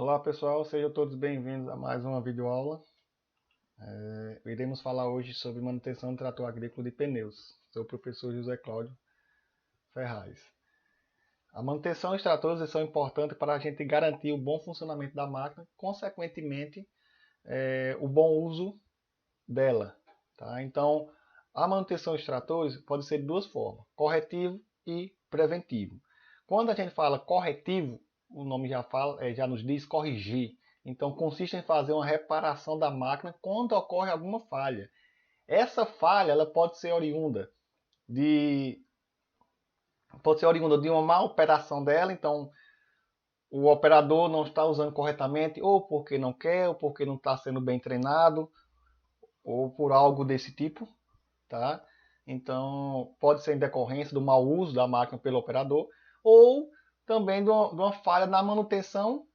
Olá pessoal, sejam todos bem-vindos a mais uma videoaula. Iremos falar hoje sobre manutenção do trator agrícola de pneus. Sou o professor José Cláudio Ferraz. A manutenção dos tratores são importantes para a gente garantir o bom funcionamento da máquina, consequentemente, o bom uso dela. Tá? Então, a manutenção dos tratores pode ser de duas formas, corretivo e preventivo. Quando a gente fala corretivo, o nome já nos diz corrigir. Então, consiste em fazer uma reparação da máquina quando ocorre alguma falha. Essa falha ela de, pode ser oriunda de uma má operação dela. Então, o operador não está usando corretamente, ou porque não quer, ou porque não está sendo bem treinado, ou por algo desse tipo. Tá? Então, pode ser em decorrência do mau uso da máquina pelo operador, ou também de uma falha na manutenção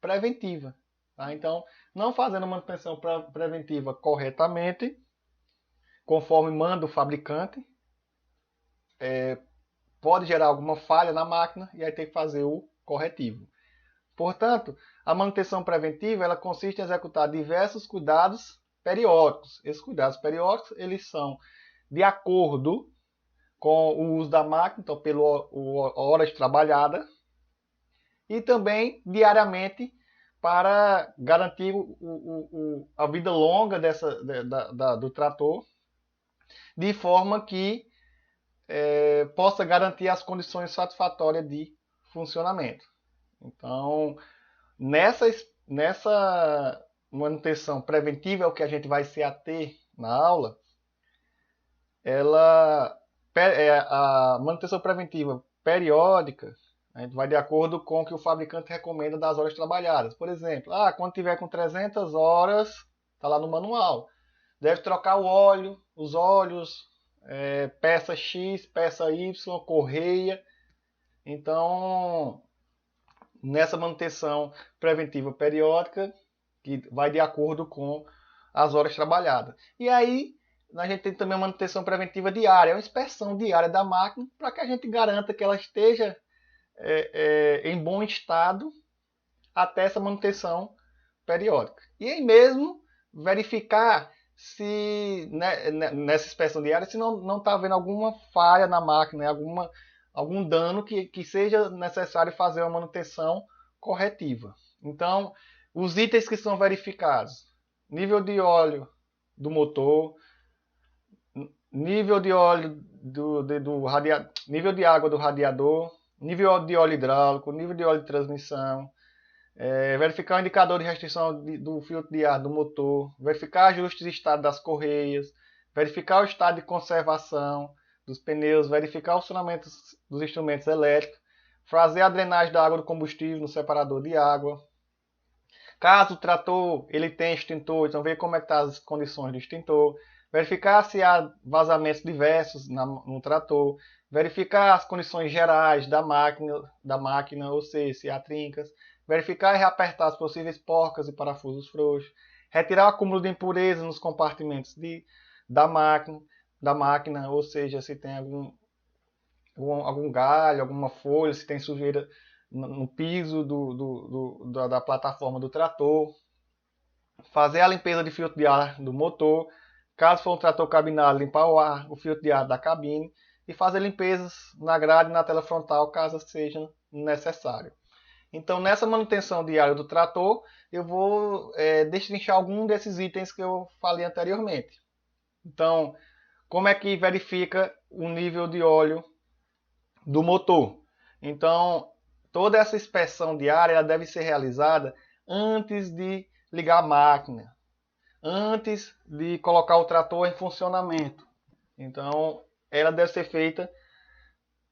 preventiva. Tá? Então, não fazendo a manutenção preventiva corretamente, conforme manda o fabricante, pode gerar alguma falha na máquina e aí tem que fazer o corretivo. Portanto, a manutenção preventiva ela consiste em executar diversos cuidados periódicos. Esses cuidados periódicos eles são de acordo com o uso da máquina, então pelo horas trabalhadas, e também diariamente para garantir a vida longa do trator, de forma que possa garantir as condições satisfatórias de funcionamento. Então, nessa manutenção preventiva, é o que a gente vai se ater na aula, a manutenção preventiva periódica, a gente vai de acordo com o que o fabricante recomenda das horas trabalhadas. Por exemplo, quando tiver com 300 horas, está lá no manual, deve trocar o óleo, os óleos, peça X, peça Y, correia. Então, nessa manutenção preventiva periódica, que vai de acordo com as horas trabalhadas. E aí, a gente tem também a manutenção preventiva diária, uma inspeção diária da máquina, para que a gente garanta que ela esteja em bom estado até essa manutenção periódica. E aí mesmo verificar se nessa inspeção diária se não está havendo alguma falha na máquina, algum dano que seja necessário fazer uma manutenção corretiva. Então, os itens que são verificados: nível de óleo do motor, nível de óleo nível de água do radiador, nível de óleo hidráulico, nível de óleo de transmissão, verificar o indicador de restrição do filtro de ar do motor, verificar ajustes de estado das correias, verificar o estado de conservação dos pneus, verificar o funcionamento dos instrumentos elétricos, fazer a drenagem da água do combustível no separador de água. Caso o trator ele tenha extintor, então ver como é que estão as condições do extintor, verificar se há vazamentos diversos no trator, verificar as condições gerais da máquina, ou seja, se há trincas, verificar e reapertar as possíveis porcas e parafusos frouxos, retirar o acúmulo de impurezas nos compartimentos da máquina, ou seja, se tem algum galho, alguma folha, se tem sujeira no piso da plataforma do trator, fazer a limpeza de filtro de ar do motor, caso for um trator cabinário, limpar o filtro de ar da cabine e fazer limpezas na grade e na tela frontal, caso seja necessário. Então, nessa manutenção diária do trator, eu vou destrinchar algum desses itens que eu falei anteriormente. Então, como é que verifica o nível de óleo do motor? Então, toda essa inspeção diária ela deve ser realizada antes de ligar a máquina, antes de colocar o trator em funcionamento. Então, ela deve ser feita.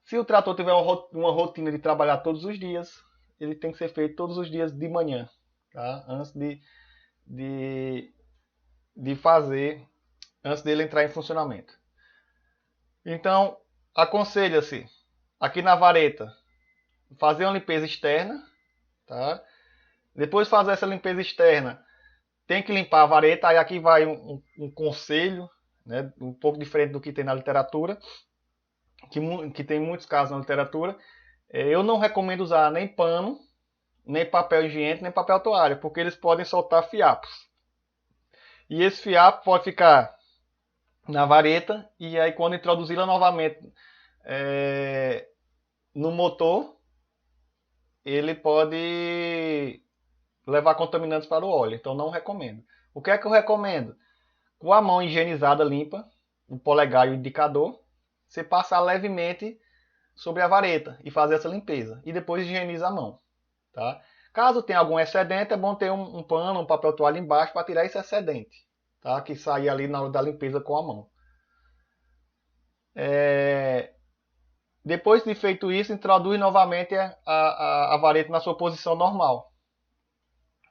Se o trator tiver uma rotina de trabalhar todos os dias, ele tem que ser feito todos os dias de manhã, tá? Antes de fazer, antes dele entrar em funcionamento. Então, aconselha-se aqui na vareta fazer uma limpeza externa, tá? Depois de fazer essa limpeza externa, tem que limpar a vareta. Aí aqui vai um conselho, né, um pouco diferente do que tem na literatura, que tem muitos casos na literatura. Eu não recomendo usar nem pano, nem papel higiênico, nem papel toalha, porque eles podem soltar fiapos. E esse fiapo pode ficar na vareta, e aí quando introduzi-la novamente no motor, ele pode levar contaminantes para o óleo. Então não recomendo. O que é que eu recomendo? Com a mão higienizada limpa, o polegar e o indicador, você passar levemente sobre a vareta e fazer essa limpeza. E depois higieniza a mão. Tá? Caso tenha algum excedente, é bom ter um pano, um papel toalha embaixo para tirar esse excedente. Tá? Que sair ali na hora da limpeza com a mão. Depois de feito isso, introduz novamente a vareta na sua posição normal.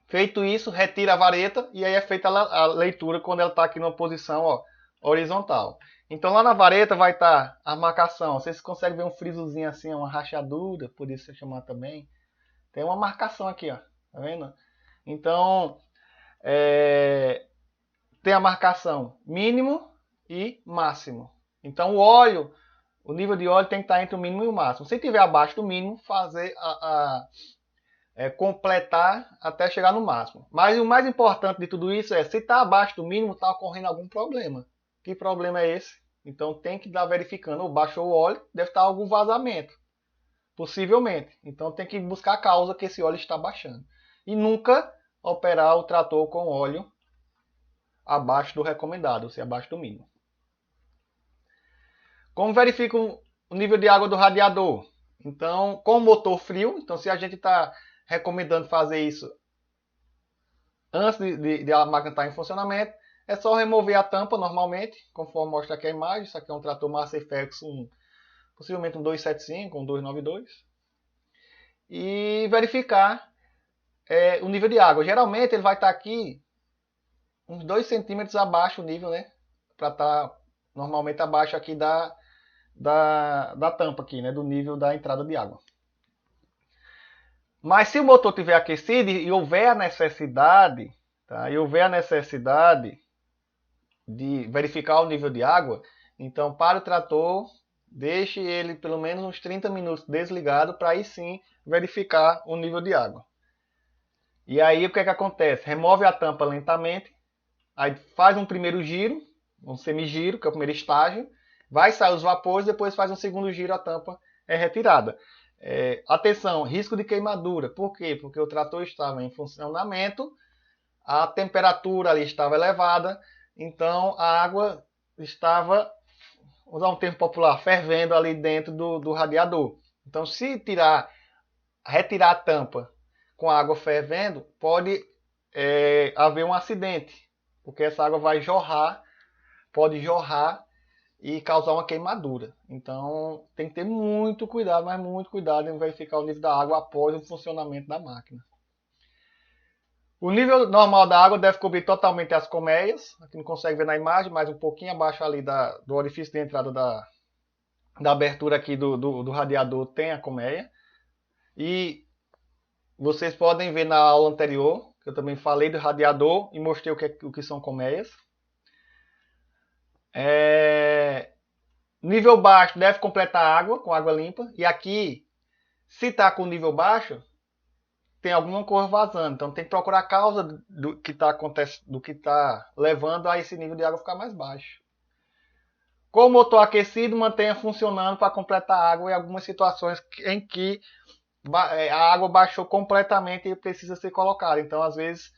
Feito isso, retira a vareta e aí é feita a leitura quando ela está aqui numa posição horizontal. Então lá na vareta vai estar a marcação. Vocês conseguem ver um frisozinho assim, uma rachadura, por isso se chamar também. Tem uma marcação aqui, ó. Tá vendo? Então, tem a marcação mínimo e máximo. Então o nível de óleo tem que estar entre o mínimo e o máximo. Se tiver abaixo do mínimo, fazer completar até chegar no máximo. Mas o mais importante de tudo isso é, se está abaixo do mínimo, está ocorrendo algum problema. Que problema é esse? Então tem que estar verificando. Ou baixou o óleo, deve estar algum vazamento. Possivelmente. Então tem que buscar a causa que esse óleo está baixando. E nunca operar o trator com óleo abaixo do recomendado, ou seja, abaixo do mínimo. Como verifica o nível de água do radiador? Então, com o motor frio, então se a gente está recomendando fazer isso antes de a máquina estar em funcionamento, é só remover a tampa normalmente, conforme mostra aqui a imagem. Isso aqui é um trator Massey Ferguson, possivelmente um 275, um 292. E verificar o nível de água. Geralmente ele vai estar aqui uns 2 centímetros abaixo o nível, né? Para estar normalmente abaixo aqui da tampa aqui, né? Do nível da entrada de água. Mas se o motor estiver aquecido e houver a necessidade, tá? E houver a necessidade de verificar o nível de água, então para o trator, deixe ele pelo menos uns 30 minutos desligado para aí sim verificar o nível de água. E aí o que é que acontece? Remove a tampa lentamente, aí faz um primeiro giro, um semigiro, que é o primeiro estágio, vai sair os vapores, depois faz um segundo giro, a tampa é retirada. Atenção, risco de queimadura. Por quê? Porque o trator estava em funcionamento, a temperatura ali estava elevada, então a água estava, vou usar um termo popular, fervendo ali dentro do radiador. Então se retirar a tampa com a água fervendo, pode haver um acidente, porque essa água vai jorrar, pode jorrar e causar uma queimadura. Então tem que ter muito cuidado, mas muito cuidado em verificar o nível da água após o funcionamento da máquina. O nível normal da água deve cobrir totalmente as colmeias. Aqui não consegue ver na imagem, mas um pouquinho abaixo ali do orifício de entrada da abertura aqui do radiador tem a colmeia. E vocês podem ver na aula anterior, que eu também falei do radiador e mostrei o que são colmeias. Nível baixo deve completar água, com água limpa. E aqui, se está com nível baixo, tem alguma coisa vazando. Então tem que procurar a causa do que está levando a esse nível de água ficar mais baixo. Com o motor aquecido, mantenha funcionando para completar a água em algumas situações em que a água baixou completamente e precisa ser colocada. Então, às vezes,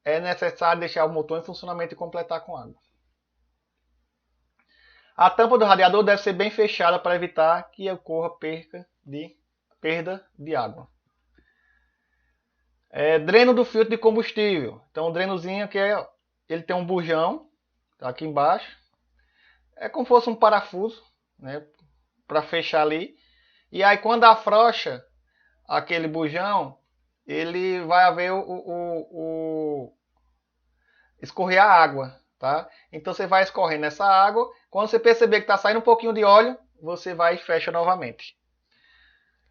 é necessário deixar o motor em funcionamento e completar com água. A tampa do radiador deve ser bem fechada para evitar que ocorra perda de água. Dreno do filtro de combustível. Então, o drenozinho aqui ele tem um bujão, tá aqui embaixo. É como se fosse um parafuso, né, para fechar ali. E aí, quando afrouxa aquele bujão, ele vai haver escorrer a água, tá? Então você vai escorrendo essa água. Quando você perceber que está saindo um pouquinho de óleo, você vai e fecha novamente.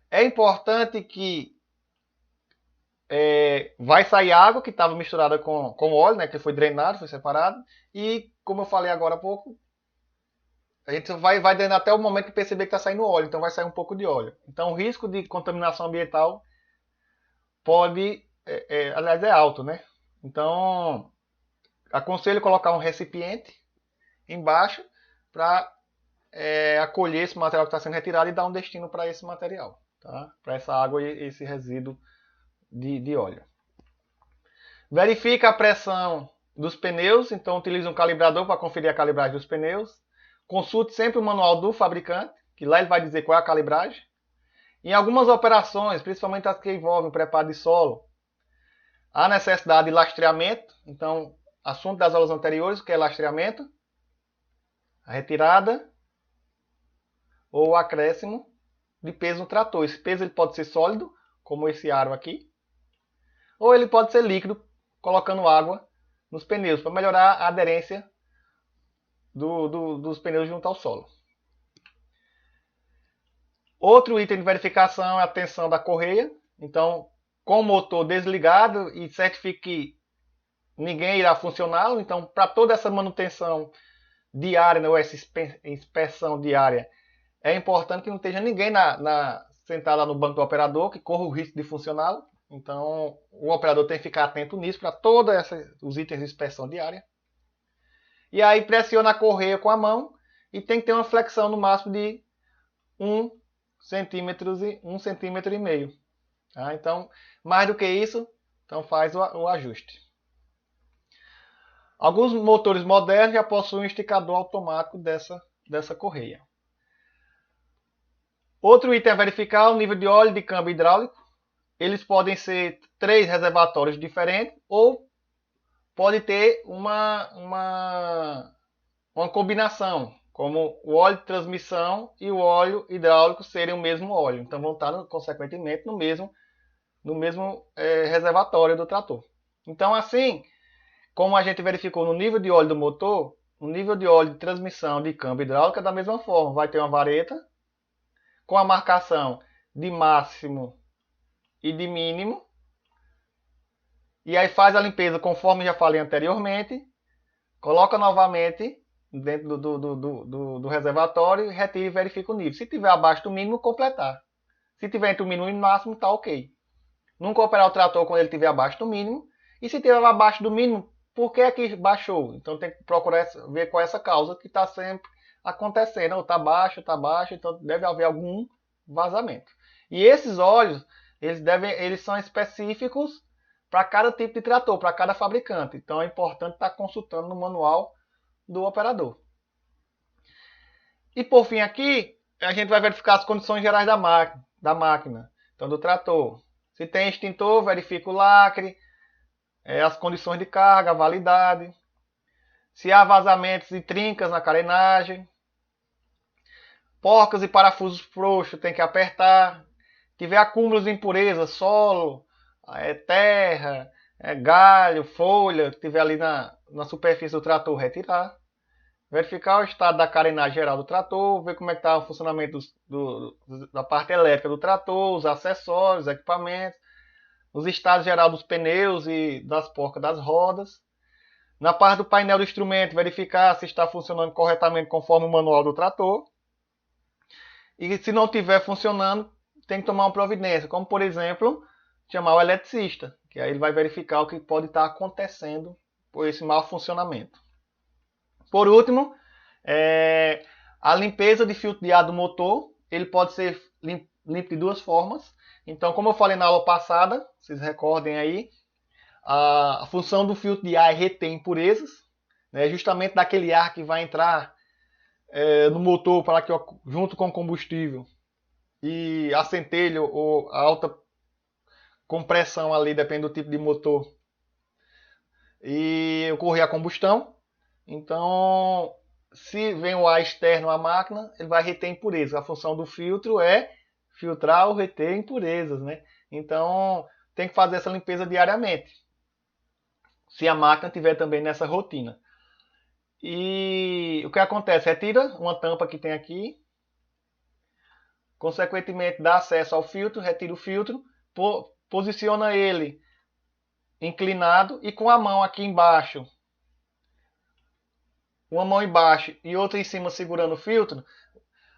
É importante que vai sair água que estava misturada com óleo, né? Que foi drenado, foi separado. E como eu falei agora há pouco, a gente vai drenar até o momento que perceber que está saindo óleo. Então vai sair um pouco de óleo. Então o risco de contaminação ambiental pode, aliás, é alto, né? Então, aconselho colocar um recipiente embaixo para acolher esse material que está sendo retirado e dar um destino para esse material, tá? Para essa água e esse resíduo de óleo. Verifica a pressão dos pneus, então utilize um calibrador para conferir a calibragem dos pneus. Consulte sempre o manual do fabricante, que lá ele vai dizer qual é a calibragem. Em algumas operações, principalmente as que envolvem preparo de solo, há necessidade de lastreamento. Então, assunto das aulas anteriores, o que é lastreamento? A retirada ou o acréscimo de peso no trator. Esse peso ele pode ser sólido, como esse aro aqui, ou ele pode ser líquido, colocando água nos pneus, para melhorar a aderência dos pneus junto ao solo. Outro item de verificação é a tensão da correia. Então, com o motor desligado, e certifique que ninguém irá funcioná-lo. Então, para toda essa manutenção diária, né, ou essa inspeção diária, é importante que não esteja ninguém sentado lá no banco do operador, que corra o risco de funcioná-lo. Então, o operador tem que ficar atento nisso para todos os itens de inspeção diária. E aí pressiona a correia com a mão e tem que ter uma flexão no máximo de 1,5 cm. Tá? Então, mais do que isso, então faz o ajuste. Alguns motores modernos já possuem um esticador automático dessa correia. Outro item a verificar é o nível de óleo de câmbio hidráulico. Eles podem ser 3 reservatórios diferentes ou pode ter uma combinação, como o óleo de transmissão e o óleo hidráulico serem o mesmo óleo. Então vão estar, consequentemente, no mesmo reservatório do trator. Então assim, como a gente verificou no nível de óleo do motor, o nível de óleo de transmissão de câmbio hidráulico é da mesma forma. Vai ter uma vareta com a marcação de máximo e de mínimo. E aí faz a limpeza conforme já falei anteriormente. Coloca novamente dentro do reservatório, retira e verifica o nível. Se tiver abaixo do mínimo, completar. Se tiver entre o mínimo e o máximo, está ok. Nunca operar o trator quando ele estiver abaixo do mínimo. E se estiver abaixo do mínimo, por que é que baixou? Então tem que procurar ver qual é essa causa que está sempre acontecendo. Ou está baixo, então deve haver algum vazamento. E esses óleos, eles são específicos para cada tipo de trator, para cada fabricante. Então é importante estar consultando no manual do operador. E por fim aqui, a gente vai verificar as condições gerais da máquina. Então do trator. Se tem extintor, verifica o lacre, as condições de carga, a validade. Se há vazamentos e trincas na carenagem. Porcas e parafusos frouxos, tem que apertar. Tiver acúmulos de impurezas, solo, terra, galho, folha, que tiver ali na superfície do trator, retirar. Verificar o estado da carenagem geral do trator, ver como é que está o funcionamento da parte elétrica do trator, os acessórios, equipamentos, os estados gerais dos pneus e das porcas das rodas. Na parte do painel do instrumento, verificar se está funcionando corretamente conforme o manual do trator. E se não estiver funcionando, tem que tomar uma providência, como por exemplo, chamar o eletricista, que aí ele vai verificar o que pode estar acontecendo por esse mau funcionamento. Por último, a limpeza de filtro de ar do motor, ele pode ser limpo de duas formas. Então, como eu falei na aula passada, vocês recordem aí, a função do filtro de ar é reter impurezas, né, justamente daquele ar que vai entrar no motor para que, junto com o combustível e a centelha ou a alta compressão ali, depende do tipo de motor, e ocorrer a combustão. Então, se vem o ar externo à máquina, ele vai reter impurezas. A função do filtro é filtrar ou reter impurezas, né? Então, tem que fazer essa limpeza diariamente, se a máquina tiver também nessa rotina. E o que acontece? Retira uma tampa que tem aqui, consequentemente dá acesso ao filtro, retira o filtro, posiciona ele inclinado e com a mão aqui embaixo, uma mão embaixo e outra em cima segurando o filtro,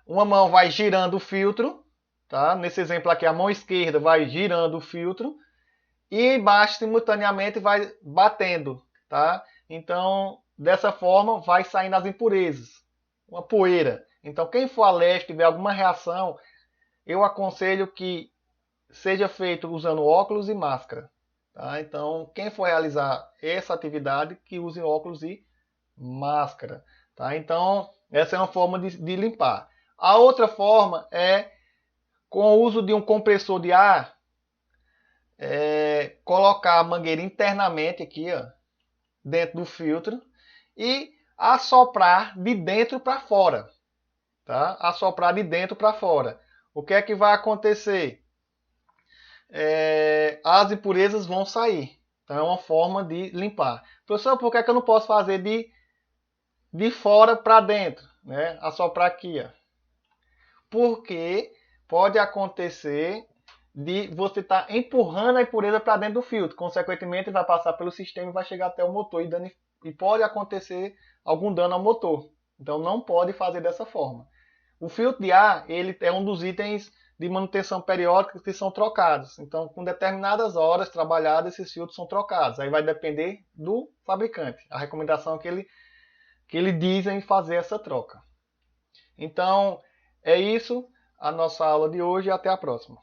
uma mão vai girando o filtro, tá? Nesse exemplo aqui a mão esquerda vai girando o filtro e embaixo simultaneamente vai batendo, tá? Então, dessa forma, vai saindo as impurezas, uma poeira. Então, quem for alérgico, tiver alguma reação, eu aconselho que seja feito usando óculos e máscara. Tá? Então, quem for realizar essa atividade, que use óculos e máscara. Tá? Então, essa é uma forma de limpar. A outra forma é com o uso de um compressor de ar, colocar a mangueira internamente aqui, ó, dentro do filtro e assoprar de dentro para fora. Tá? Assoprar de dentro para fora. O que é que vai acontecer? As impurezas vão sair. Então é uma forma de limpar. Professor, por que é que eu não posso fazer de fora para dentro? Né? Assoprar aqui. Ó. Porque pode acontecer de você estar empurrando a impureza para dentro do filtro. Consequentemente, vai passar pelo sistema e vai chegar até o motor e pode acontecer algum dano ao motor. Então não pode fazer dessa forma. O filtro de ar ele é um dos itens de manutenção periódica que são trocados. Então, com determinadas horas trabalhadas, esses filtros são trocados. Aí vai depender do fabricante, a recomendação que ele diz em fazer essa troca. Então, é isso a nossa aula de hoje e até a próxima.